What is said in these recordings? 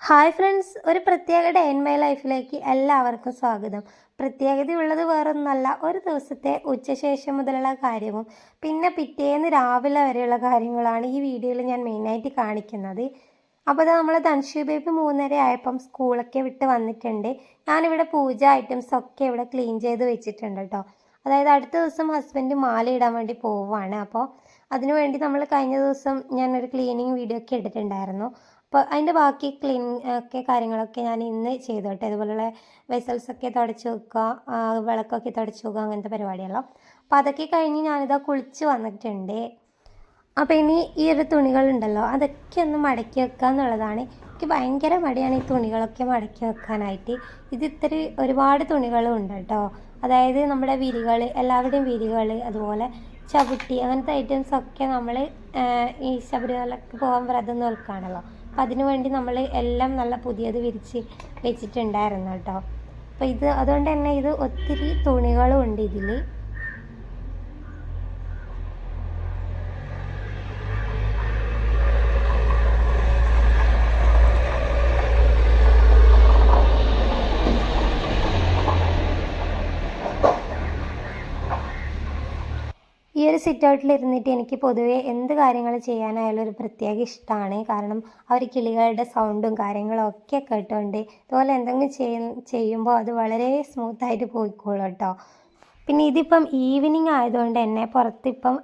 Hi friends, ഒരു പ്രത്യേക day in my ലൈഫിലേക്ക് എല്ലാവർക്കും സ്വാഗതം. പ്രത്യേകതയുള്ളത് വേറൊന്നല്ല, ഒരു ദിവസത്തെ ഉച്ചശേഷം മുതലുള്ള കാര്യവും പിന്നെ പിറ്റേന്ന് രാവിലെ വരെയുള്ള കാര്യങ്ങളാണ് ഈ വീഡിയോയിൽ ഞാൻ മെയിനായിട്ട് കാണിക്കുന്നത്. അപ്പോൾ നമ്മൾ ധൻഷു ബേബി 3:30 ആയപ്പം സ്കൂളൊക്കെ വിട്ട് വന്നിട്ടുണ്ട്. ഞാനിവിടെ പൂജ ഐറ്റംസ് ഒക്കെ ഇവിടെ ക്ലീൻ ചെയ്ത് വെച്ചിട്ടുണ്ട് കേട്ടോ. അതായത് അടുത്ത ദിവസം ഹസ്ബൻഡ് മാല ഇടാൻ വേണ്ടി പോവുകയാണ്. അപ്പോൾ അതിനുവേണ്ടി നമ്മൾ കഴിഞ്ഞ ദിവസം ഞാനൊരു ക്ലീനിങ് വീഡിയോ ഒക്കെ എടുത്തിട്ടുണ്ടായിരുന്നു. അപ്പോൾ അതിൻ്റെ ബാക്കി ഒക്കെ കാര്യങ്ങളൊക്കെ ഞാൻ ഇന്ന് ചെയ്തു കേട്ടോ. ഇതുപോലുള്ള വെസൽസൊക്കെ തുടച്ച് വെക്കുക, വിളക്കൊക്കെ തുടച്ച് വെക്കുക, അങ്ങനത്തെ പരിപാടികളോ. അപ്പോൾ അതൊക്കെ കഴിഞ്ഞ് ഞാനിതാ കുളിച്ച് വന്നിട്ടുണ്ട്. അപ്പോൾ ഇനി ഈ ഒരു തുണികളുണ്ടല്ലോ, അതൊക്കെ ഒന്ന് മടക്കി വെക്കുക എന്നുള്ളതാണ്. എനിക്ക് ഭയങ്കര മടിയാണ് ഈ തുണികളൊക്കെ മടക്കി വെക്കാനായിട്ട്. ഇത്തിരി ഒരുപാട് തുണികളും ഉണ്ട് കേട്ടോ. അതായത് നമ്മുടെ വിരികൾ, എല്ലാവരുടെയും വിരികൾ, അതുപോലെ ചവിട്ടി, അങ്ങനത്തെ ഐറ്റംസൊക്കെ നമ്മൾ ഈ ശബരിമലക്ക് പോകാൻ വ്രതം നോക്കുകയാണല്ലോ. അപ്പം അതിനു വേണ്ടി നമ്മൾ എല്ലാം നല്ല പുതിയത് വിരിച്ച് വെച്ചിട്ടുണ്ടായിരുന്നു കേട്ടോ. അപ്പോൾ അതുകൊണ്ട് തന്നെ ഇത് ഒത്തിരി തുണികളും ഉണ്ട് ഇതിൽ. ഈ ഒരു സിറ്റ് ഔട്ടിലിരുന്നിട്ട് എനിക്ക് പൊതുവേ എന്ത് കാര്യങ്ങൾ ചെയ്യാനായാലും ഒരു പ്രത്യേക ഇഷ്ടമാണ്. കാരണം അവർ കിളികളുടെ സൗണ്ടും കാര്യങ്ങളും ഒക്കെ കേട്ടുകൊണ്ട് ഇതുപോലെ എന്തെങ്കിലും ചെയ്യുമ്പോൾ അത് വളരെ സ്മൂത്തായിട്ട് പോയിക്കോളും കേട്ടോ. പിന്നെ ഇതിപ്പം ഈവനിങ് ആയതുകൊണ്ട് തന്നെ പുറത്തിപ്പം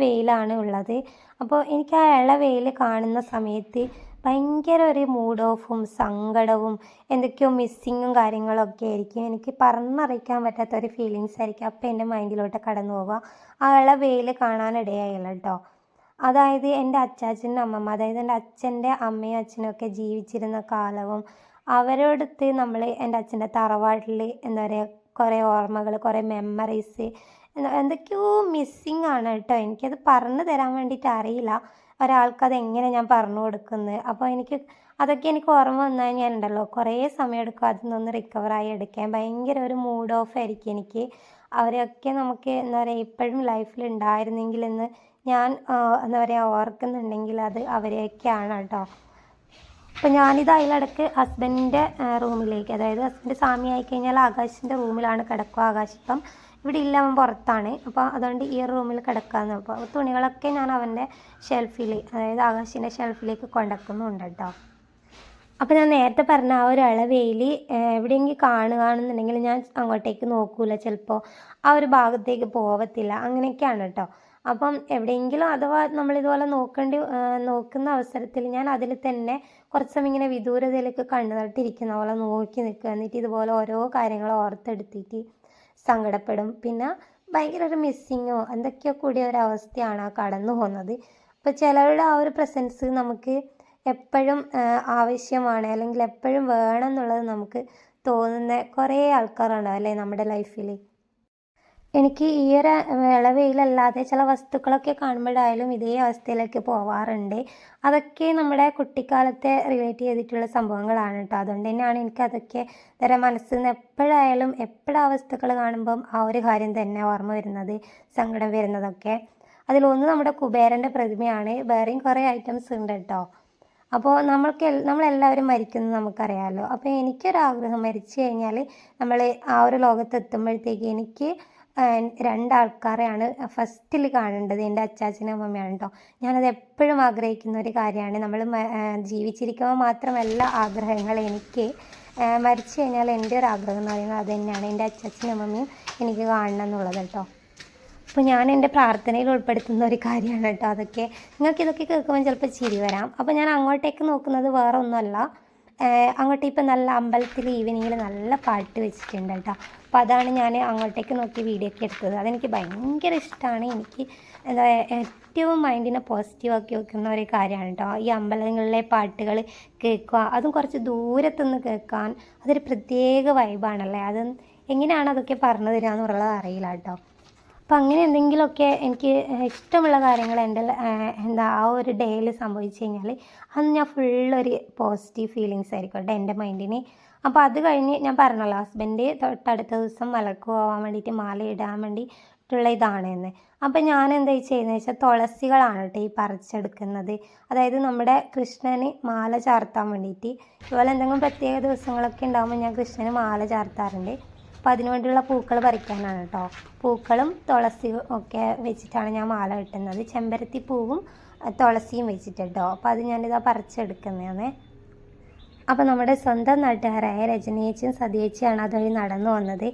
വെയിലാണ് ഉള്ളത്. അപ്പോൾ എനിക്ക് ആ വെയിൽ കാണുന്ന സമയത്ത് ഭയങ്കര ഒരു മൂഡ് ഓഫും സങ്കടവും എന്തൊക്കെയോ മിസ്സിങ്ങും കാര്യങ്ങളൊക്കെ ആയിരിക്കും. എനിക്ക് പറഞ്ഞറിയിക്കാൻ പറ്റാത്ത ഒരു ഫീലിങ്സ് ആയിരിക്കും അപ്പോൾ എൻ്റെ മൈൻഡിലോട്ട് കടന്നു പോവുക. ആ വെയിൽ കാണാനിടയായില്ല കേട്ടോ. അതായത് എൻ്റെ അച്ചാച്ചനും അമ്മമ്മ, അതായത് എൻ്റെ അച്ഛൻ്റെ അമ്മയും അച്ഛനും ഒക്കെ ജീവിച്ചിരുന്ന കാലവും അവരോടത്ത് നമ്മൾ എൻ്റെ അച്ഛൻ്റെ തറവാട്ടിൽ എന്താ പറയുക കുറേ ഓർമ്മകൾ, കുറേ മെമ്മറീസ്, എന്തൊക്കെയോ മിസ്സിങ് ആണ് കേട്ടോ. എനിക്കത് പറഞ്ഞു തരാൻ വേണ്ടിയിട്ട് അറിയില്ല ഒരാൾക്കത് എങ്ങനെ ഞാൻ പറഞ്ഞു കൊടുക്കുന്നത്. അപ്പോൾ അതൊക്കെ എനിക്ക് ഓർമ്മ വന്നു കഴിഞ്ഞാലുണ്ടല്ലോ കുറേ സമയം എടുക്കും അതിൽ റിക്കവറായി എടുക്കാൻ. ഭയങ്കര ഒരു മൂഡ് ഓഫ് ആയിരിക്കും എനിക്ക്. അവരെയൊക്കെ നമുക്ക് എന്താ പറയുക ഇപ്പോഴും ലൈഫിൽ ഉണ്ടായിരുന്നെങ്കിലെന്ന് ഞാൻ എന്താ പറയുക ഓർക്കുന്നുണ്ടെങ്കിൽ അത് അവരെയൊക്കെയാണ് കേട്ടോ. അപ്പോൾ ഞാനിത് അതിലിടക്ക് ഹസ്ബൻഡിൻ്റെ റൂമിലേക്ക്, അതായത് ഹസ്ബൻഡ് സ്വാമി ആയിക്കഴിഞ്ഞാൽ ആകാശിൻ്റെ റൂമിലാണ് കിടക്കുക. ആകാശ് ഇപ്പം ഇവിടെ ഇല്ല, അവൻ പുറത്താണ്. അപ്പോൾ അതുകൊണ്ട് ഈ റൂമിൽ കിടക്കാമെന്ന്. അപ്പോൾ തുണികളൊക്കെ ഞാൻ അവൻ്റെ ഷെൽഫിൽ, അതായത് ആകാശിൻ്റെ ഷെൽഫിലേക്ക് കൊണ്ടുവെക്കുന്നുണ്ട് കേട്ടോ. അപ്പോൾ ഞാൻ നേരത്തെ പറഞ്ഞ ആ ഒരു വെയിൽ എവിടെയെങ്കിലും കാണുകയാണെന്നുണ്ടെങ്കിൽ ഞാൻ അങ്ങോട്ടേക്ക് നോക്കൂല, ചിലപ്പോൾ ആ ഒരു ഭാഗത്തേക്ക് പോകത്തില്ല, അങ്ങനെയൊക്കെയാണ് കേട്ടോ. അപ്പം എവിടെയെങ്കിലും അഥവാ നമ്മളിതുപോലെ നോക്കുന്ന അവസരത്തിൽ ഞാൻ അതിൽ തന്നെ കുറച്ച് സമയം ഇങ്ങനെ വിദൂരതയിലേക്ക് കണ്ണു നട്ടിരിക്കുന്ന പോലെ നോക്കി നിൽക്കുക. എന്നിട്ട് ഇതുപോലെ ഓരോ കാര്യങ്ങൾ ഓർത്തെടുത്തിട്ട് സങ്കടപ്പെടും. പിന്നെ ഭയങ്കര ഒരു മിസ്സിങ്ങോ എന്തൊക്കെയോ കൂടിയ ഒരവസ്ഥയാണ് ആ കടന്നു പോകുന്നത്. അപ്പോൾ ചിലരുടെ ആ ഒരു പ്രസൻസ് നമുക്ക് എപ്പോഴും ആവശ്യമാണ്, അല്ലെങ്കിൽ എപ്പോഴും വേണം എന്നുള്ളത് നമുക്ക് തോന്നുന്ന കുറേ ആൾക്കാരുണ്ടാവും അല്ലേ നമ്മുടെ ലൈഫിൽ. എനിക്ക് ഈ ഒരു വെയിലല്ലാതെ ചില വസ്തുക്കളൊക്കെ കാണുമ്പോഴായാലും ഇതേ അവസ്ഥയിലേക്ക് പോവാറുണ്ട്. അതൊക്കെ നമ്മുടെ കുട്ടിക്കാലത്തെ റിലേറ്റ് ചെയ്തിട്ടുള്ള സംഭവങ്ങളാണ് കേട്ടോ. അതുകൊണ്ട് തന്നെയാണ് എനിക്കതൊക്കെ മനസ്സിൽ നിന്ന് എപ്പോഴായാലും എപ്പോഴാ വസ്തുക്കൾ കാണുമ്പം ആ ഒരു കാര്യം തന്നെ ഓർമ്മ വരുന്നത്, സങ്കടം വരുന്നതൊക്കെ. അതിലൊന്ന് നമ്മുടെ കുബേരൻ്റെ പ്രതിമയാണ്. വേറെയും കുറേ ഐറ്റംസ് ഉണ്ട് കേട്ടോ. അപ്പോൾ നമ്മളെല്ലാവരും മരിക്കുന്നത് നമുക്കറിയാമല്ലോ. അപ്പോൾ എനിക്കൊരാഗ്രഹം, മരിച്ചു കഴിഞ്ഞാൽ നമ്മൾ ആ ഒരു ലോകത്തെത്തുമ്പോഴത്തേക്ക് എനിക്ക് രണ്ടാൾക്കാരെയാണ് ഫസ്റ്റിൽ കാണേണ്ടത്. എൻ്റെ അച്ചാച്ചനും അമ്മമ്മയാണ് കേട്ടോ. ഞാനത് എപ്പോഴും ആഗ്രഹിക്കുന്ന ഒരു കാര്യമാണ്. നമ്മൾ ജീവിച്ചിരിക്കുമ്പോൾ മാത്രമല്ല ആഗ്രഹങ്ങൾ, എനിക്ക് മരിച്ചു കഴിഞ്ഞാൽ എൻ്റെ ഒരു ആഗ്രഹം എന്ന് പറയുന്നത് അത് തന്നെയാണ്. എൻ്റെ അച്ചാച്ചനും അമ്മമ്മയും എനിക്ക് കാണണം എന്നുള്ളത് കേട്ടോ. അപ്പോൾ ഞാൻ എൻ്റെ പ്രാർത്ഥനയിൽ ഉൾപ്പെടുത്തുന്ന ഒരു കാര്യമാണ് കേട്ടോ അതൊക്കെ. നിങ്ങൾക്കിതൊക്കെ കേൾക്കുമ്പോൾ ചിലപ്പോൾ ചിരി വരാം. അപ്പോൾ ഞാൻ അങ്ങോട്ടേക്ക് നോക്കുന്നത് വേറെ ഒന്നുമല്ല, അങ്ങോട്ട് ഇപ്പം നല്ല അമ്പലത്തിൽ ഈവനിങ്ങിൽ നല്ല പാട്ട് വെച്ചിട്ടുണ്ട് കേട്ടോ. അപ്പോൾ അതാണ് ഞാൻ അങ്ങോട്ടേക്ക് നോക്കി വീഡിയോ ഒക്കെ എടുത്തത്. അതെനിക്ക് ഭയങ്കര ഇഷ്ടമാണ്. എനിക്ക് എന്താ ഏറ്റവും മൈൻഡിനെ പോസിറ്റീവാക്കി വെക്കുന്ന ഒരു കാര്യമാണ് കേട്ടോ ഈ അമ്പലങ്ങളിലെ പാട്ടുകൾ കേൾക്കുക. അതും കുറച്ച് ദൂരത്തുനിന്ന് കേൾക്കാൻ അതൊരു പ്രത്യേക വൈബാണല്ലേ. അത് എങ്ങനെയാണ് അതൊക്കെ പറഞ്ഞു തരിക എന്നുള്ളത് അറിയില്ല കേട്ടോ. അപ്പം അങ്ങനെ എന്തെങ്കിലുമൊക്കെ എനിക്ക് ഇഷ്ടമുള്ള കാര്യങ്ങൾ എൻ്റെ ആ ഒരു ഡേയിൽ സംഭവിച്ചു കഴിഞ്ഞാൽ അന്ന് ഞാൻ ഫുള്ളൊരു പോസിറ്റീവ് ഫീലിങ്സ് ആയിരിക്കും കേട്ടോ എൻ്റെ മൈൻഡിന്. അപ്പോൾ അത് കഴിഞ്ഞ് ഞാൻ പറഞ്ഞല്ലോ ഹസ്ബൻഡ് തൊട്ടടുത്ത ദിവസം മലക്ക് പോകാൻ വേണ്ടിയിട്ട് മാല ഇടാൻ വേണ്ടി പറഞ്ഞിട്ടുള്ള ഇതാണ് എന്ന്. അപ്പം ഞാൻ എന്താ ചെയ്യുന്നത് വെച്ചാൽ തുളസികളാണ് കേട്ടോ ഈ പറിച്ചെടുക്കുന്നത്. അതായത് നമ്മുടെ കൃഷ്ണന് മാല ചാർത്താൻ വേണ്ടിയിട്ട്. ഇതുപോലെ എന്തെങ്കിലും പ്രത്യേക ദിവസങ്ങളൊക്കെ ഉണ്ടാകുമ്പോൾ ഞാൻ കൃഷ്ണന് മാല ചാർത്താറുണ്ട്. അപ്പോൾ അതിനു വേണ്ടിയുള്ള പൂക്കൾ പറിക്കാനാണ് കേട്ടോ. പൂക്കളും തുളസിയും ഒക്കെ വെച്ചിട്ടാണ് ഞാൻ മാല കെട്ടുന്നത്. ചെമ്പരത്തി പൂവും തുളസിയും വെച്ചിട്ട് കേട്ടോ. അപ്പോൾ അത് ഞാനിതാ പറിച്ചെടുക്കുന്നതാണ്. അപ്പോൾ നമ്മുടെ സ്വന്തം നാട്ടുകാരായ രജനിയേച്ചിയും സതിയേച്ചിയാണ് അതുവഴി നടന്നു വന്നത്.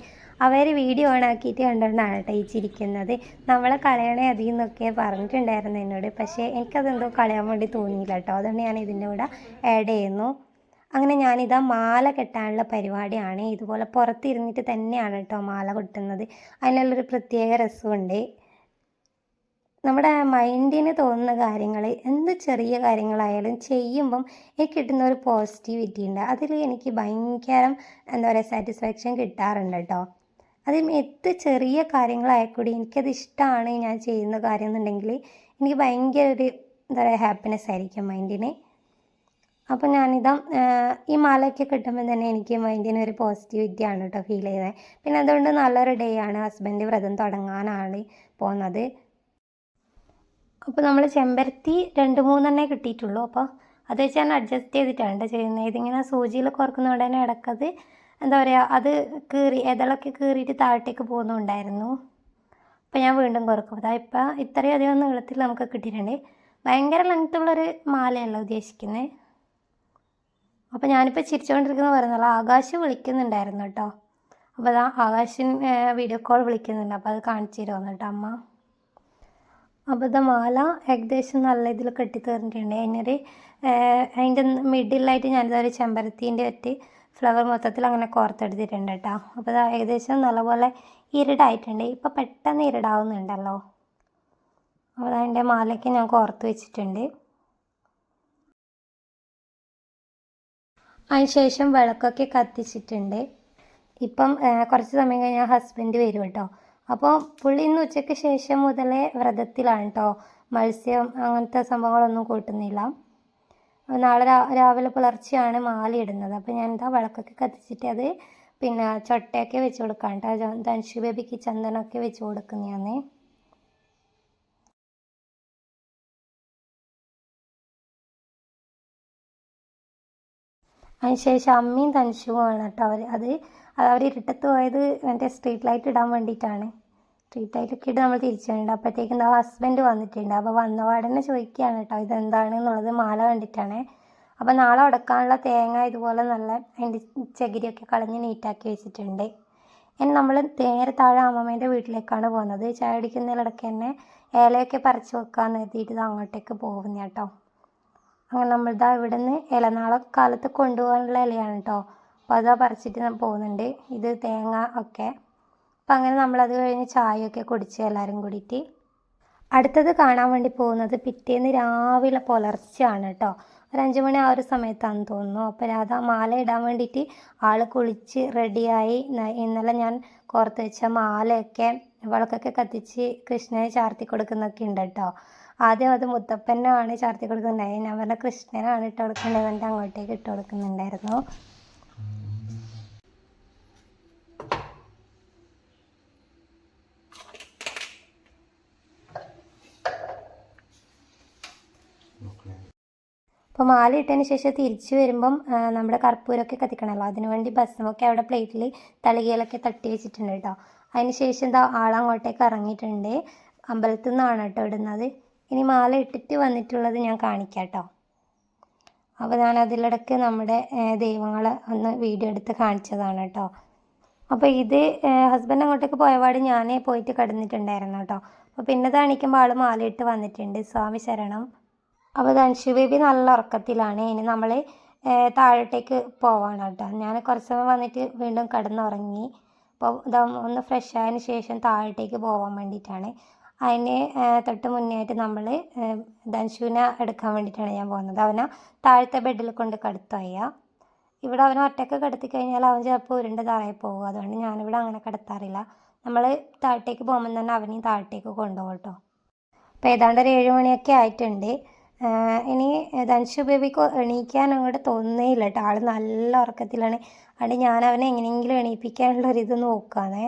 അവർ വീഡിയോ ഓൺ ആക്കിയിട്ട് കണ്ടുകൊണ്ടാണ് കേട്ടോ ഈ ചിരിക്കുന്നത്. നമ്മളെ കളയണേ അതിൽ നിന്നൊക്കെ പറഞ്ഞിട്ടുണ്ടായിരുന്നു എന്നോട്. പക്ഷേ എനിക്കതെന്തോ കളയാൻ വേണ്ടി തോന്നിയില്ല കേട്ടോ. അതുകൊണ്ട് ഞാൻ ഇതിൻ്റെ കൂടെ ആഡ് ചെയ്യുന്നു. അങ്ങനെ ഞാനിതാ മാല കെട്ടാനുള്ള പരിപാടിയാണ്. ഇതുപോലെ പുറത്തിരുന്നിട്ട് തന്നെയാണ് കേട്ടോ മാല കെട്ടുന്നത്. അതിനുള്ളൊരു പ്രത്യേക രസമുണ്ട്. നമ്മുടെ മൈൻഡിന് തോന്നുന്ന കാര്യങ്ങൾ എന്ത് ചെറിയ കാര്യങ്ങളായാലും ചെയ്യുമ്പം എനിക്ക് കിട്ടുന്ന ഒരു പോസിറ്റിവിറ്റി ഉണ്ട്. അതിൽ എനിക്ക് ഭയങ്കര എന്താ പറയുക സാറ്റിസ്ഫാക്ഷൻ കിട്ടാറുണ്ട് കേട്ടോ. അത് എത്ര ചെറിയ കാര്യങ്ങളായാൽ കൂടി എനിക്കത് ഇഷ്ടമാണ് ഞാൻ ചെയ്യുന്ന കാര്യം എന്നുണ്ടെങ്കിൽ എനിക്ക് ഭയങ്കര ഒരു എന്താ പറയുക ഹാപ്പിനെസ് ആയിരിക്കും മൈൻഡിന്. അപ്പോൾ ഞാനിതാ ഈ മാലയൊക്കെ കിട്ടുമ്പോൾ തന്നെ എനിക്ക് മൈൻഡിന് ഒരു പോസിറ്റിവിറ്റി ആണ് കേട്ടോ ഫീൽ ചെയ്യുന്നത്. പിന്നെ അതുകൊണ്ട് നല്ലൊരു ഡേ ആണ്. ഹസ്ബൻഡ് വ്രതം തുടങ്ങാനാണ് പോകുന്നത്. അപ്പോൾ നമ്മൾ ചെമ്പരത്തി 2-3 കിട്ടിയിട്ടുള്ളൂ. അപ്പോൾ അത് വെച്ച് ഞാൻ അഡ്ജസ്റ്റ് ചെയ്തിട്ടാണ് ചെയ്യുന്നത്. ഇതിങ്ങനെ സൂചിയിൽ കോർക്കുന്നതുകൊണ്ട് തന്നെ ഇടയ്ക്കത് എന്താ പറയുക അത് ഇതളൊക്കെ കീറിയിട്ട് താഴത്തേക്ക് പോകുന്നുണ്ടായിരുന്നു. അപ്പോൾ ഞാൻ വീണ്ടും കുറക്കും. അതാ ഇപ്പം ഇത്രയും അധികം നീളത്തിൽ നമുക്ക് കിട്ടിയിട്ടുണ്ട്. ഭയങ്കര ലെങ്ത്തുള്ളൊരു മാലയല്ല ഉദ്ദേശിക്കുന്നത്. അപ്പോൾ ഞാനിപ്പോൾ ചിരിച്ചുകൊണ്ടിരിക്കുന്നത് പറയുന്നല്ലോ, ആകാശ് വിളിക്കുന്നുണ്ടായിരുന്നു കേട്ടോ. അപ്പോൾ അതാ ആകാശിന് വീഡിയോ കോൾ വിളിക്കുന്നുണ്ട്. അപ്പോൾ അത് കാണിച്ചു തരുമെന്ന് കേട്ടോ അമ്മ. അപ്പോൾ ഇത് മാല ഏകദേശം നല്ല ഇതിൽ കെട്ടിത്തീർന്നിട്ടുണ്ട്. അതിൻ്റെ മിഡിലായിട്ട് ഞാനിതൊരു ചെമ്പരത്തീൻ്റെ ഒറ്റ ഫ്ലവർ മൊത്തത്തിൽ അങ്ങനെ കോർത്തെടുത്തിട്ടുണ്ട് കേട്ടോ. അപ്പോൾ ഇത് ഏകദേശം നല്ലപോലെ ഇരുടായിട്ടുണ്ട്. ഇപ്പോൾ പെട്ടെന്ന് ഇരുടാവുന്നുണ്ടല്ലോ. അപ്പോൾ അതിൻ്റെ മാലയ്ക്ക് ഞാൻ കോർത്ത് വെച്ചിട്ടുണ്ട്. അതിനുശേഷം വിളക്കൊക്കെ കത്തിച്ചിട്ടുണ്ട്. ഇപ്പം കുറച്ച് സമയം കഴിഞ്ഞാൽ ഹസ്ബൻഡ് വരും കേട്ടോ. അപ്പോൾ പുള്ളി ഇന്ന് ഉച്ചയ്ക്ക് ശേഷം മുതലേ വ്രതത്തിലാണ് കേട്ടോ. മത്സ്യം അങ്ങനത്തെ സംഭവങ്ങളൊന്നും കൂട്ടുന്നില്ല. നാളെ രാവിലെ പുലർച്ചെയാണ് മാല ഇടുന്നത്. അപ്പോൾ ഞാൻ എന്താ വിളക്കൊക്കെ കത്തിച്ചിട്ട് അത് പിന്നെ ചൊട്ടയൊക്കെ വെച്ച് കൊടുക്കാം കേട്ടോ. ധനുഷ് ബേബിക്ക് ചന്ദനമൊക്കെ വെച്ച് കൊടുക്കുന്നതാണ്. അതിനുശേഷം അമ്മയും ധനുഷുമാണ് കേട്ടോ. അവർ ഇരുട്ടത്ത് പോയത് മറ്റേ സ്ട്രീറ്റ് ലൈറ്റ് ഇടാൻ വേണ്ടിയിട്ടാണ്. സ്ട്രീറ്റ് ലൈറ്റൊക്കെ ഇട്ട് നമ്മൾ തിരിച്ചു വേണ്ട. അപ്പോഴത്തേക്കും എന്താ ഹസ്ബൻഡ് വന്നിട്ടുണ്ട്. അപ്പോൾ വന്നപാടന്നെ ചോദിക്കുകയാണ് കേട്ടോ ഇതെന്താണെന്നുള്ളത്. മാല കണ്ടിട്ടാണ്. അപ്പോൾ നാളെ ഉടക്കാനുള്ള തേങ്ങ ഇതുപോലെ നല്ല അതിൻ്റെ ചകിരിയൊക്കെ കളഞ്ഞ് നീറ്റാക്കി വെച്ചിട്ടുണ്ട്. ഇനി നമ്മൾ നേരെ താഴെ അമ്മമ്മേൻ്റെ വീട്ടിലേക്കാണ് പോകുന്നത്. ചായ അടിക്കുന്നതിലിടയ്ക്ക് തന്നെ ഇലയൊക്കെ പറിച്ച് വെക്കാമെന്ന് കരുതിയിട്ട് അങ്ങോട്ടേക്ക് പോകുന്നത് കേട്ടോ. അങ്ങനെ നമ്മളിതാ ഇവിടെ നിന്ന് ഇല നാളെ കാലത്ത് കൊണ്ടുപോകാനുള്ള ഇലയാണ് കേട്ടോ. അപ്പോൾ അതാ പറിച്ചിട്ട് പോകുന്നുണ്ട്. ഇത് തേങ്ങ ഒക്കെ. അപ്പം അങ്ങനെ നമ്മളത് കഴിഞ്ഞ് ചായയൊക്കെ കുടിച്ച് എല്ലാവരും കൂടിയിട്ട് അടുത്തത് കാണാൻ വേണ്ടി പോകുന്നത് പിറ്റേന്ന് രാവിലെ പുലർച്ചെയാണ് കേട്ടോ. ഒരു 5 മണി ആ ഒരു സമയത്താണെന്ന് തോന്നുന്നു. അപ്പോൾ അതാ മാല ഇടാൻ വേണ്ടിയിട്ട് ആൾ കുളിച്ച് റെഡിയായി. ഇന്നലെ ഞാൻ കോർത്ത് വെച്ച മാലയൊക്കെ വിളക്കൊക്കെ കത്തിച്ച് കൃഷ്ണനെ ചാർത്തി കൊടുക്കുന്നൊക്കെ ഉണ്ട് കേട്ടോ. ആദ്യം അത് മുത്തപ്പനാണ് ചാർത്തി കൊടുക്കുന്നുണ്ടായത്. ഞാൻ പറഞ്ഞ കൃഷ്ണനാണ് ഇട്ട് കൊടുക്കേണ്ടത്. എന്നിട്ട് അങ്ങോട്ടേക്ക് ഇട്ട് കൊടുക്കുന്നുണ്ടായിരുന്നു. അപ്പോൾ മാല ഇട്ടതിന് ശേഷം തിരിച്ച് വരുമ്പം നമ്മുടെ കർപ്പൂരമൊക്കെ കത്തിക്കണമല്ലോ. അതിനുവേണ്ടി ഭസ്മൊക്കെ അവിടെ പ്ലേറ്റിൽ തളികയിലൊക്കെ തട്ടി വെച്ചിട്ടുണ്ട് കേട്ടോ. അതിന് ശേഷം എന്താ ആളങ്ങോട്ടേക്ക് ഇറങ്ങിയിട്ടുണ്ട്. അമ്പലത്തിൽ നിന്നാണ് കേട്ടോ ഇടുന്നത്. ഇനി മാല ഇട്ടിട്ട് വന്നിട്ടുള്ളത് ഞാൻ കാണിക്കാം കേട്ടോ. അപ്പോൾ ഞാൻ അതിലിടയ്ക്ക് നമ്മുടെ ദൈവങ്ങളെ ഒന്ന് വീഡിയോ എടുത്ത് കാണിച്ചതാണ് കേട്ടോ. അപ്പോൾ ഇത് ഹസ്ബൻഡ് അങ്ങോട്ടേക്ക് പോയപാട് ഞാൻ പോയിട്ട് കിടന്നിട്ടുണ്ടായിരുന്നു കേട്ടോ. അപ്പോൾ പിന്നെ കാണിക്കുമ്പോൾ ആൾ മാലയിട്ട് വന്നിട്ടുണ്ട്. സ്വാമി ശരണം. അപ്പോൾ ധനുഷ് ബേബി നല്ല ഉറക്കത്തിലാണ്. ഇനി നമ്മൾ താഴോട്ടേക്ക് പോവാണ് കേട്ടോ. ഞാൻ കുറച്ച് സമയം വന്നിട്ട് വീണ്ടും കിടന്നുറങ്ങി. അപ്പോൾ ഒന്ന് ഫ്രഷ് ആയതിന് ശേഷം താഴോട്ടേക്ക് പോകാൻ വേണ്ടിയിട്ടാണ്. അതിന് തൊട്ട് മുന്നേ ആയിട്ട് നമ്മൾ ധനുഷുവിനെ എടുക്കാൻ വേണ്ടിയിട്ടാണ് ഞാൻ പോകുന്നത്. അവനെ താഴത്തെ ബെഡിൽ കൊണ്ട് കിടത്തുക. ഇവിടെ അവനെ ഒറ്റയ്ക്ക് കിടത്തി കഴിഞ്ഞാൽ അവൻ ചിലപ്പോൾ ഉരുണ്ട് താഴെ പോകും. അതുകൊണ്ട് ഞാനിവിടെ അങ്ങനെ കിടത്താറില്ല. നമ്മൾ താഴോട്ടേക്ക് പോകുമ്പോൾ തന്നെ അവനെയും താഴോട്ടേക്ക് കൊണ്ടുപോകും കേട്ടോ. അപ്പോൾ ഏതാണ്ട് ഒരു 7 മണിയൊക്കെ ആയിട്ടുണ്ട്. ഇനി ധനുഷ് ബേബിക്ക് എണീക്കാൻ അങ്ങോട്ട് തോന്നുന്നേയില്ല കേട്ടോ. ആൾ നല്ല ഉറക്കത്തിലാണ്. അതുകൊണ്ട് ഞാൻ അവനെ എങ്ങനെയെങ്കിലും എണീപ്പിക്കാനുള്ള ഒരിത് നോക്കുകയാണേ.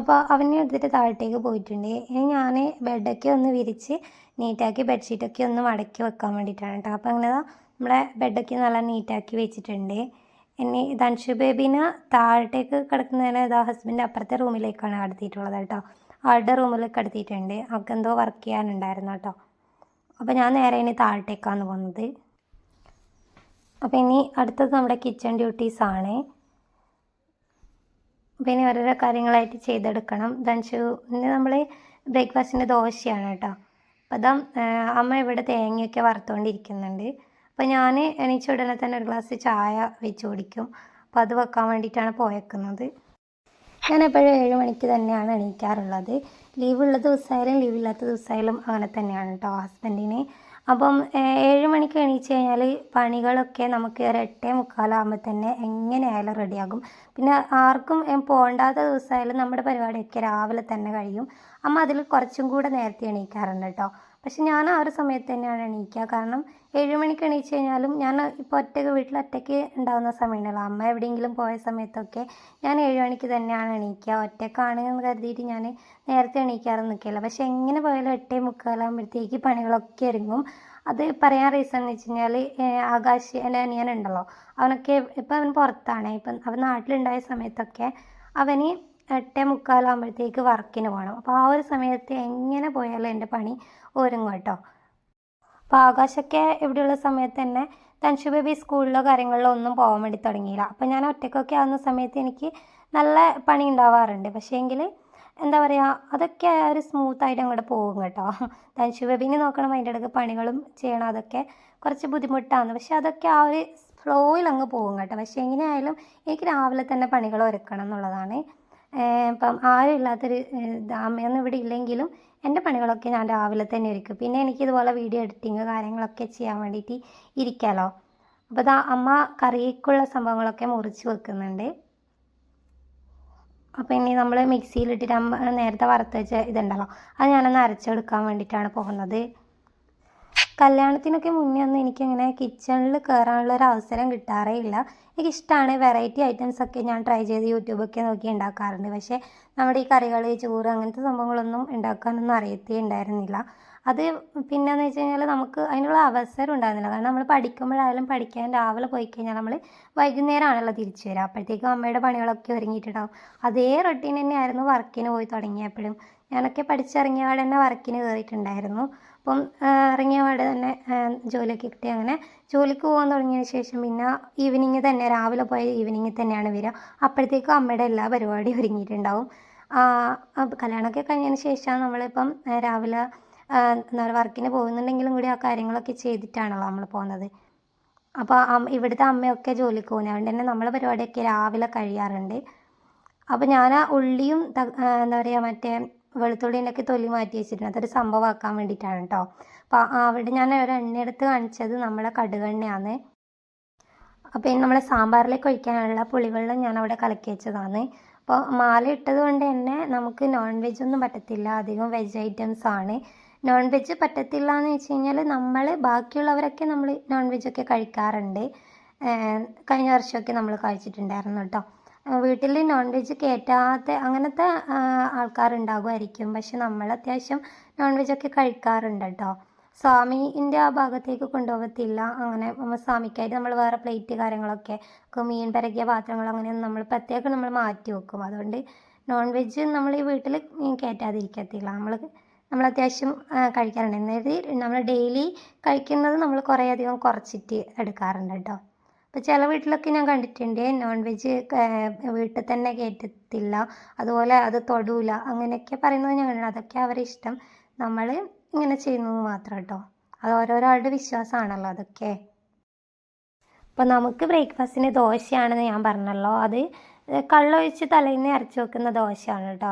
അപ്പോൾ അവനെ എടുത്തിട്ട് താഴത്തേക്ക് പോയിട്ടുണ്ട്. ഇനി ഞാൻ ബെഡൊക്കെ ഒന്ന് വിരിച്ച് നീറ്റാക്കി ബെഡ്ഷീറ്റൊക്കെ ഒന്ന് മടക്കി വെക്കാൻ വേണ്ടിയിട്ടാണ് കേട്ടോ. അപ്പോൾ അങ്ങനെ നമ്മളെ ബെഡൊക്കെ നല്ല നീറ്റാക്കി വെച്ചിട്ടുണ്ട്. ഇനി ധൻഷു ബേബീനെ താഴത്തേക്ക് കിടക്കുന്നതിന് ഹസ്ബൻഡ് അപ്പുറത്തെ റൂമിലേക്കാണ് കടത്തിയിട്ടുള്ളത് കേട്ടോ. ആളുടെ റൂമിൽ കിടത്തിയിട്ടുണ്ട്. അവൾക്ക് എന്തോ വർക്ക് ചെയ്യാനുണ്ടായിരുന്നു കേട്ടോ. അപ്പോൾ ഞാൻ നേരെ ഇനി താഴത്തേക്കാണ് പോകുന്നത്. അപ്പോൾ ഇനി അടുത്തത് നമ്മുടെ കിച്ചൺ ഡ്യൂട്ടീസാണ്. അപ്പോൾ ഇനി ഓരോരോ കാര്യങ്ങളായിട്ട് ചെയ്തെടുക്കണം. ധൻഷുവിന് നമ്മൾ ബ്രേക്ക്ഫാസ്റ്റിൻ്റെ ദോശയാണ് കേട്ടോ. അപ്പോൾ അതാ അമ്മ ഇവിടെ തേങ്ങയൊക്കെ വറുത്തുകൊണ്ടിരിക്കുന്നുണ്ട്. അപ്പോൾ ഞാൻ എണീച്ച ഉടനെ തന്നെ ഒരു ഗ്ലാസ് ചായ വെച്ച് കുടിക്കും. അപ്പോൾ അത് വെക്കാൻ വേണ്ടിയിട്ടാണ് പോയേക്കുന്നത്. ഞാൻ എപ്പോഴും 7 മണിക്ക് തന്നെയാണ് എണീക്കാറുള്ളത്. ലീവുള്ള ദിവസമായാലും ലീവില്ലാത്ത ദിവസമായാലും അങ്ങനെ തന്നെയാണ് കേട്ടോ ഹസ്ബൻഡിന്. അപ്പം 7 മണിക്ക് എണീച്ച് കഴിഞ്ഞാൽ പണികളൊക്കെ നമുക്ക് ഒരു 8:45 തന്നെ എങ്ങനെയായാലും റെഡിയാകും. പിന്നെ ആർക്കും പോകണ്ടാത്ത ദിവസമായാലും നമ്മുടെ പരിപാടിയൊക്കെ രാവിലെ തന്നെ കഴിയും. അമ്മ അതിൽ കുറച്ചും കൂടെ നേരത്തെ എണീക്കാറുണ്ട് കേട്ടോ. പക്ഷെ ഞാൻ ആ ഒരു സമയത്ത് തന്നെയാണ് എണീക്കുക. കാരണം 7 മണിക്ക് എണീച്ച് കഴിഞ്ഞാലും ഞാൻ ഇപ്പോൾ വീട്ടിൽ ഒറ്റയ്ക്ക് ഉണ്ടാകുന്ന സമയമുണ്ടല്ലോ, അമ്മ എവിടെയെങ്കിലും പോയ സമയത്തൊക്കെ ഞാൻ 7 മണിക്ക് തന്നെയാണ് എണീക്കുക. ഒറ്റയ്ക്കാണ് എന്ന് കരുതിയിട്ട് ഞാൻ നേരത്തെ എണീക്കാറൊന്നും നിൽക്കില്ല. പക്ഷെ എങ്ങനെ പോയാലും 8:45 പണികളൊക്കെ ഒരുങ്ങും. അത് പറയാൻ റീസൺ എന്ന് വെച്ച് കഴിഞ്ഞാൽ ആകാശ് എൻ്റെ അനിയനുണ്ടല്ലോ, അവനൊക്കെ ഇപ്പം അവൻ പുറത്താണ്. ഇപ്പം അവൻ നാട്ടിലുണ്ടായ സമയത്തൊക്കെ അവന് 8:45 വർക്കിന് പോകണം. അപ്പോൾ ആ ഒരു സമയത്ത് എങ്ങനെ പോയാലും എൻ്റെ പണി ഒരുങ്ങും കേട്ടോ. അപ്പോൾ ആകാശൊക്കെ ഇവിടെയുള്ള സമയത്ത് തന്നെ ധൻഷു ബേബി സ്കൂളിലോ കാര്യങ്ങളിലോ ഒന്നും പോകാൻ വേണ്ടി തുടങ്ങിയില്ല. അപ്പോൾ ഞാൻ ഒറ്റയ്ക്കൊക്കെ ആവുന്ന സമയത്ത് എനിക്ക് നല്ല പണി ഉണ്ടാവാറുണ്ട്. പക്ഷേ എങ്കിൽ എന്താ പറയുക, അതൊക്കെ ഒരു സ്മൂത്തായിട്ട് അങ്ങോട്ട് പോകും കേട്ടോ. ധൻഷു ബേബിനെ നോക്കണം, അതിൻ്റെ ഇടയ്ക്ക് പണികളും ചെയ്യണം, അതൊക്കെ കുറച്ച് ബുദ്ധിമുട്ടാണ്. പക്ഷെ അതൊക്കെ ആ ഒരു ഫ്ലോയിൽ അങ്ങ് പോകും കേട്ടോ. പക്ഷേ എങ്ങനെയായാലും എനിക്ക് രാവിലെ തന്നെ പണികൾ ഒരുക്കണം എന്നുള്ളതാണ്. ഇപ്പം ആരും ഇല്ലാത്തൊരു അമ്മയൊന്നും ഇവിടെ ഇല്ലെങ്കിലും എൻ്റെ പണികളൊക്കെ ഞാൻ രാവിലെ തന്നെ ഒരുക്കും. പിന്നെ എനിക്കിതുപോലെ വീഡിയോ എഡിറ്റിങ് കാര്യങ്ങളൊക്കെ ചെയ്യാൻ വേണ്ടിയിട്ട് ഇരിക്കാമല്ലോ. അപ്പോൾ ഇതാ അമ്മ കറിക്കുള്ള സംഭവങ്ങളൊക്കെ മുറിച്ച് വെക്കുന്നുണ്ട്. അപ്പോൾ ഇനി നമ്മൾ മിക്സിയിലിട്ടിട്ട് അമ്മ നേരത്തെ വറുത്ത് വെച്ച ഇതുണ്ടല്ലോ, അത് ഞാനൊന്ന് അരച്ചെടുക്കാൻ വേണ്ടിയിട്ടാണ് പോകുന്നത്. കല്യാണത്തിനൊക്കെ മുന്നേ ഒന്നും എനിക്കങ്ങനെ കിച്ചണിൽ കയറാനുള്ള ഒരു അവസരം കിട്ടാറേ ഇല്ല. എനിക്കിഷ്ടമാണ്, വെറൈറ്റി ഐറ്റംസൊക്കെ ഞാൻ ട്രൈ ചെയ്ത് യൂട്യൂബൊക്കെ നോക്കി ഉണ്ടാക്കാറുണ്ട്. പക്ഷേ നമ്മുടെ ഈ കറികൾ, ചോറ് അങ്ങനത്തെ സംഭവങ്ങളൊന്നും ഉണ്ടാക്കാനൊന്നും അറിയത്തേ ഉണ്ടായിരുന്നില്ല. അത് പിന്നെയെന്ന് വെച്ച് കഴിഞ്ഞാൽ നമുക്ക് അതിനുള്ള അവസരം ഉണ്ടായിരുന്നില്ല. കാരണം നമ്മൾ പഠിക്കുമ്പോഴായാലും പഠിക്കാൻ രാവിലെ പോയി കഴിഞ്ഞാൽ നമ്മൾ വൈകുന്നേരമാണല്ലോ തിരിച്ചു വരിക. അപ്പോഴത്തേക്കും അമ്മയുടെ പണികളൊക്കെ ഒരുങ്ങിയിട്ടുണ്ടാവും. അതേ റൊട്ടീൻ തന്നെയായിരുന്നു വർക്കിന് പോയി തുടങ്ങിയപ്പോഴും. ഞാനൊക്കെ പഠിച്ചിറങ്ങിയ പാടെ തന്നെ വർക്കിന് കയറിയിട്ടുണ്ടായിരുന്നു. അപ്പം ഇറങ്ങിയ പാടെ തന്നെ ജോലിയൊക്കെ കിട്ടി. അങ്ങനെ ജോലിക്ക് പോകാൻ തുടങ്ങിയതിന് ശേഷം പിന്നെ ഈവനിങ് തന്നെ, രാവിലെ പോയ ഈവനിങ്ങിൽ തന്നെയാണ് വരിക. അപ്പോഴത്തേക്കും അമ്മയുടെ എല്ലാ പരിപാടിയും ഒരുങ്ങിയിട്ടുണ്ടാവും. കല്യാണമൊക്കെ കഴിഞ്ഞതിന് ശേഷമാണ് നമ്മളിപ്പം രാവിലെ എന്താ പറയുക വർക്കിന് പോകുന്നുണ്ടെങ്കിലും കൂടി ആ കാര്യങ്ങളൊക്കെ ചെയ്തിട്ടാണല്ലോ നമ്മൾ പോകുന്നത്. അപ്പോൾ ഇവിടുത്തെ അമ്മയൊക്കെ ജോലിക്ക് പോകുന്നത്, അതുകൊണ്ട് തന്നെ നമ്മളെ പരിപാടിയൊക്കെ രാവിലെ കഴിയാറുണ്ട്. അപ്പോൾ ഞാൻ ഉള്ളിയും എന്താ പറയുക മറ്റേ വെളുത്തുള്ളീൻ്റെയൊക്കെ തൊലി മാറ്റി വെച്ചിട്ടുണ്ട്. അതൊരു സംഭവമാക്കാൻ വേണ്ടിയിട്ടാണ് കേട്ടോ. അപ്പോൾ അവിടെ ഞാൻ ഒരു എണ്ണ എടുത്ത് കാണിച്ചത് നമ്മളെ കടുകെണ്ണയാണ്. അപ്പോൾ ഇനി നമ്മളെ സാമ്പാറിലേക്ക് ഒഴിക്കാനുള്ള പുളിവെള്ളം ഞാൻ അവിടെ കലക്കി വെച്ചതാണ്. അപ്പോൾ മാല ഇട്ടത് കൊണ്ട് തന്നെ നമുക്ക് നോൺ വെജ് ഒന്നും പറ്റത്തില്ല, അധികം വെജ് ഐറ്റംസ് ആണ്. നോൺ വെജ് പറ്റത്തില്ല എന്ന് വെച്ച് കഴിഞ്ഞാൽ നമ്മൾ ബാക്കിയുള്ളവരൊക്കെ നമ്മൾ നോൺ വെജൊക്കെ കഴിക്കാറുണ്ട്. കഴിഞ്ഞ വർഷമൊക്കെ നമ്മൾ കഴിച്ചിട്ടുണ്ടായിരുന്നു കേട്ടോ. വീട്ടിൽ നോൺ വെജ് കയറ്റാത്ത അങ്ങനത്തെ ആൾക്കാരുണ്ടാകുമായിരിക്കും. പക്ഷെ നമ്മൾ അത്യാവശ്യം നോൺ വെജൊക്കെ കഴിക്കാറുണ്ട് കേട്ടോ. സ്വാമീൻ്റെ ആ ഭാഗത്തേക്ക് കൊണ്ടുപോകത്തില്ല. അങ്ങനെ സ്വാമിക്കായിട്ട് നമ്മൾ വേറെ പ്ലേറ്റ് കാര്യങ്ങളൊക്കെ മീൻ പരകിയ പാത്രങ്ങൾ അങ്ങനെയൊന്നും നമ്മൾ പ്രത്യേകം നമ്മൾ മാറ്റി വെക്കും. അതുകൊണ്ട് നോൺ വെജ് നമ്മൾ ഈ വീട്ടിൽ കയറ്റാതിരിക്കത്തില്ല. നമ്മൾ അത്യാവശ്യം കഴിക്കാറുണ്ട്. അതായത് നമ്മൾ ഡെയിലി കഴിക്കുന്നത് നമ്മൾ കുറേയധികം കുറച്ചിട്ട് എടുക്കാറുണ്ട് കേട്ടോ. അപ്പോൾ ചില വീട്ടിലൊക്കെ ഞാൻ കണ്ടിട്ടുണ്ട് നോൺ വെജ് വീട്ടിൽ തന്നെ കയറ്റത്തില്ല, അതുപോലെ അത് തൊടൂല, അങ്ങനെയൊക്കെ പറയുന്നത് ഞാൻ കണ്ടിട്ടുണ്ട്. അതൊക്കെ അവരുടെ ഇഷ്ടം. നമ്മൾ ഇങ്ങനെ ചെയ്യുന്നത് മാത്രം കേട്ടോ. അത് ഓരോരാളുടെ വിശ്വാസമാണല്ലോ അതൊക്കെ. അപ്പോൾ നമുക്ക് ബ്രേക്ക്ഫാസ്റ്റിന് ദോശയാണെന്ന് ഞാൻ പറഞ്ഞല്ലോ. അത് കള്ളൊഴിച്ച് തലേന്ന് അരച്ച് വെക്കുന്ന ദോശയാണ് കേട്ടോ.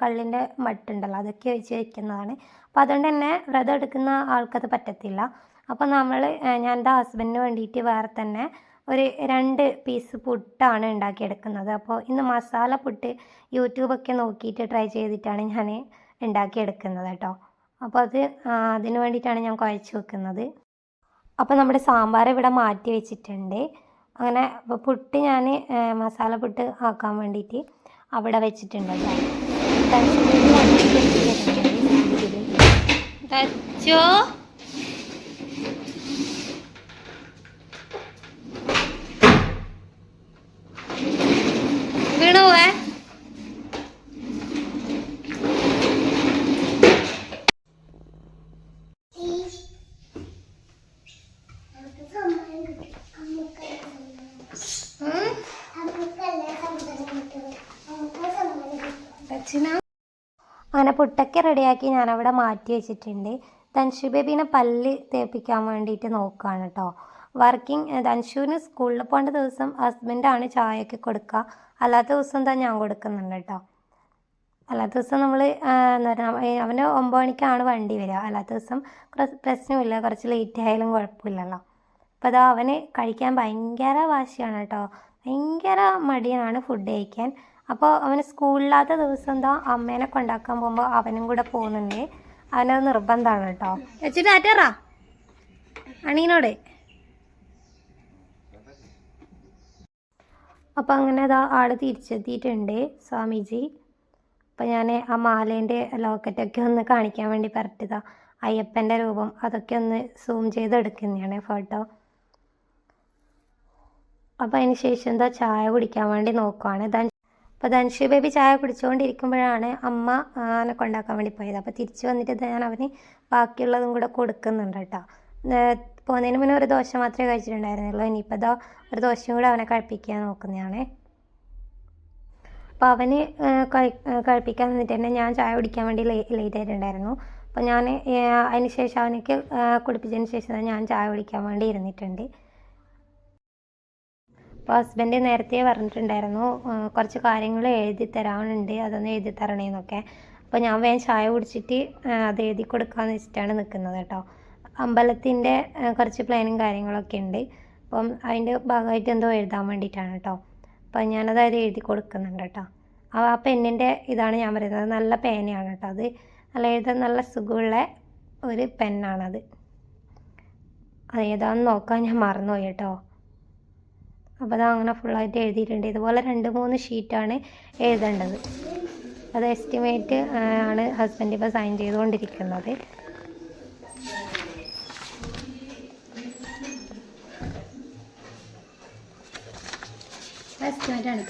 കള്ളിൻ്റെ മട്ടുണ്ടല്ലോ, അതൊക്കെ ഒഴിച്ച് വയ്ക്കുന്നതാണ്. അപ്പോൾ അതുകൊണ്ട് തന്നെ വ്രതം എടുക്കുന്ന ആൾക്കത് പറ്റത്തില്ല. അപ്പോൾ ഞാൻ എൻ്റെ ഹസ്ബൻഡിന് വേണ്ടിയിട്ട് വേറെ തന്നെ ഒരു 2 പീസ് പുട്ടാണ് ഉണ്ടാക്കിയെടുക്കുന്നത്. അപ്പോൾ ഇന്ന് മസാല പുട്ട് യൂട്യൂബൊക്കെ നോക്കിയിട്ട് ട്രൈ ചെയ്തിട്ടാണ് ഞാൻ ഉണ്ടാക്കിയെടുക്കുന്നത് കേട്ടോ. അപ്പോൾ അതിന് വേണ്ടിയിട്ടാണ് ഞാൻ കുഴച്ച് വെക്കുന്നത്. അപ്പോൾ നമ്മുടെ സാമ്പാർ ഇവിടെ മാറ്റി വെച്ചിട്ടുണ്ട്. അങ്ങനെ പുട്ട് ഞാൻ മസാല പുട്ട് ആക്കാൻ വേണ്ടിയിട്ട് അവിടെ വെച്ചിട്ടുണ്ട് കേട്ടോ. വീണുവേ അങ്ങനെ പുട്ടൊക്കെ റെഡിയാക്കി ഞാനവിടെ മാറ്റി വെച്ചിട്ടുണ്ട്. തൻഷു ബേബീനെ പല്ല് തേപ്പിക്കാൻ വേണ്ടിയിട്ട് നോക്കുകയാണ് കേട്ടോ. തൻഷുവിന് സ്കൂളിൽ പോകേണ്ട ദിവസം ഹസ്ബൻഡാണ് ചായയൊക്കെ കൊടുക്കുക. അല്ലാത്ത ദിവസം എന്താ ഞാൻ കൊടുക്കുന്നുണ്ട് കേട്ടോ. അല്ലാത്ത ദിവസം നമ്മൾ എന്താ പറയുക, അവന് 9 മണിക്കാണ് വണ്ടി വരിക. അല്ലാത്ത ദിവസം പ്രശ്നമില്ല, കുറച്ച് ലേറ്റ് ആയാലും കുഴപ്പമില്ലല്ലോ. അപ്പോൾ അതാ അവന് കഴിക്കാൻ ഭയങ്കര വാശിയാണ് കേട്ടോ. ഭയങ്കര മടിയാണ് ഫുഡ് കഴിക്കാൻ. അപ്പോൾ അവന് സ്കൂളില്ലാത്ത ദിവസം എന്താ അമ്മേനെ കൊണ്ടാക്കാൻ പോകുമ്പോൾ അവനും കൂടെ പോകുന്നുണ്ട്. അവനത് നിർബന്ധമാണ് കേട്ടോ. വെച്ചിട്ട് ആറ്റാറാ അണീനോട്. അപ്പോൾ അങ്ങനെ അതാ ആള് തിരിച്ചെത്തിയിട്ടുണ്ട് സ്വാമിജി. അപ്പോൾ ഞാൻ ആ മാലേൻ്റെ ലോക്കറ്റൊക്കെ ഒന്ന് കാണിക്കാൻ വേണ്ടി പറഞ്ഞതാ. അയ്യപ്പൻ്റെ രൂപം അതൊക്കെ ഒന്ന് സൂം ചെയ്തെടുക്കുന്നതാണ് ഫോട്ടോ. അപ്പോൾ അതിന് ശേഷം എന്താ ചായ കുടിക്കാൻ വേണ്ടി നോക്കുവാണ്. അപ്പോൾ ധൻഷു ബേബി ചായ കുടിച്ചുകൊണ്ടിരിക്കുമ്പോഴാണ് അമ്മ അവനെ കൊണ്ടാക്കാൻ വേണ്ടി പോയത്. അപ്പോൾ തിരിച്ച് വന്നിട്ട് ഞാൻ അവന് ബാക്കിയുള്ളതും കൂടെ കൊടുക്കുന്നുണ്ട് കേട്ടോ. പോകുന്നതിന് മുന്നേ ഒരു ദോശ മാത്രമേ കഴിച്ചിട്ടുണ്ടായിരുന്നുള്ളൂ. ഇനിയിപ്പോൾ ഇതാ ഒരു ദോശയും കൂടെ അവനെ കഴിപ്പിക്കാൻ നോക്കുന്നതാണ്. അപ്പോൾ അവന് കഴിപ്പിക്കാൻ നിന്നിട്ട് തന്നെ ഞാൻ ചായ കുടിക്കാൻ വേണ്ടി ലേറ്റ് ആയിട്ടുണ്ടായിരുന്നു. അപ്പോൾ ഞാൻ അതിന് ശേഷം അവനക്ക് കുടിപ്പിച്ചതിന് ശേഷം ഞാൻ ചായ കുടിക്കാൻ വേണ്ടി ഇരുന്നിട്ടുണ്ട്. അപ്പോൾ ഹസ്ബൻഡ് നേരത്തെ പറഞ്ഞിട്ടുണ്ടായിരുന്നു കുറച്ച് കാര്യങ്ങൾ എഴുതി തരാനുണ്ട്, അതൊന്ന് എഴുതി തരണേന്നൊക്കെ. അപ്പോൾ ഞാൻ വേഗം ചായ കുടിച്ചിട്ട് അത് എഴുതി കൊടുക്കാമെന്ന് വെച്ചിട്ടാണ് നിൽക്കുന്നത് കേട്ടോ. അമ്പലത്തിൻ്റെ കുറച്ച് പ്ലാനും കാര്യങ്ങളൊക്കെ ഉണ്ട്. അപ്പം അതിൻ്റെ ഭാഗമായിട്ട് എന്തോ എഴുതാൻ വേണ്ടിയിട്ടാണ് കേട്ടോ. അപ്പോൾ ഞാനത് എഴുതി കൊടുക്കുന്നുണ്ട് കേട്ടോ. ആ പെന്നിൻ്റെ ഇതാണ് ഞാൻ പറയുന്നത്. നല്ല പേനയാണ് കേട്ടോ. അത് നല്ല എഴുതാൻ നല്ല സുഖമുള്ള ഒരു പെന്നാണത്. അത് ഏതാണെന്ന് നോക്കാൻ ഞാൻ മറന്നുപോയി കേട്ടോ. അപ്പോൾ അത് അങ്ങനെ ഫുള്ളായിട്ട് എഴുതിയിട്ടുണ്ട്. ഇതുപോലെ 2-3 ഷീറ്റാണ് എഴുതേണ്ടത്. അത് എസ്റ്റിമേറ്റ് ആണ് ഹസ്ബൻഡ് ഇപ്പോൾ സൈൻ ചെയ്തുകൊണ്ടിരിക്കുന്നത്. എസ്റ്റിമേറ്റ് ആണ്